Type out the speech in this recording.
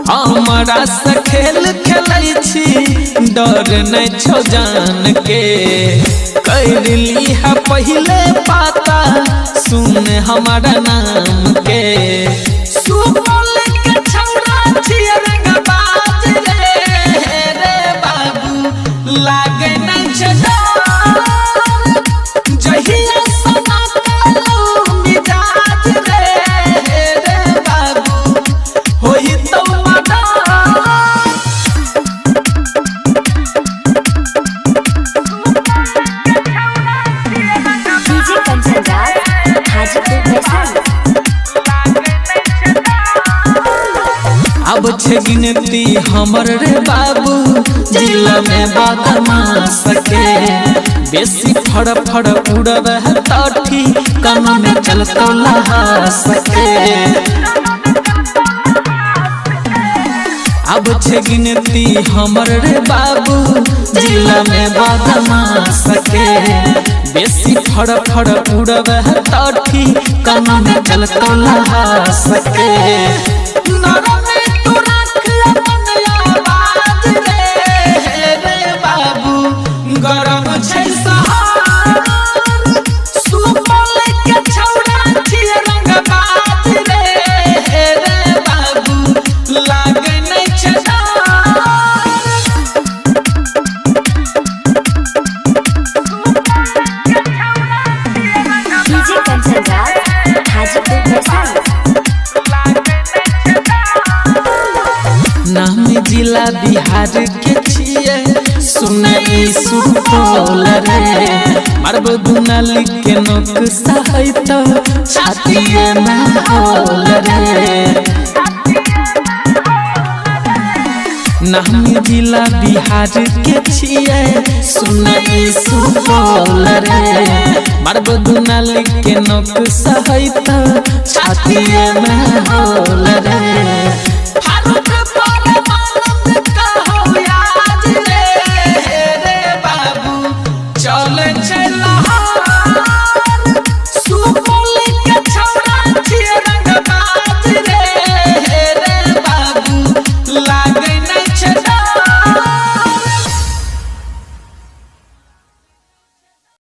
हमरा से खेल खेलै छी डर नहीं छो जान के कर ली है पहले पाता सुन हमारा नाम के सुपौल के छौड़ा छियै रंगबाज रे बाबू लागे नहीं छे डर जहिया सना के मिजाज रे बाबू होई तो अब छे गिनती हमर रे बाबू जिला में बदमाश के बेसी फड़ फड़ उड़ब है तठी कन में चलतो लहास के अब छे गिनती हमर रे बाबू जिला में बदमाश के बेसी फड़ फड़ उड़ब है तठी कन में चलतो लहास के गरम छै सहार सुपौल के छौड़ा छियै रंगबाज रे बाबू लागे नहीं छे नाम जिला बिहार के छियै सुनई सुपौल रे मारब दुनाली के नोक सहित छातिए में होल रे नाम जिला बिहार के छियै सुनई सुपौल रे मारब दुनाली के नोक सहित छातिए में होल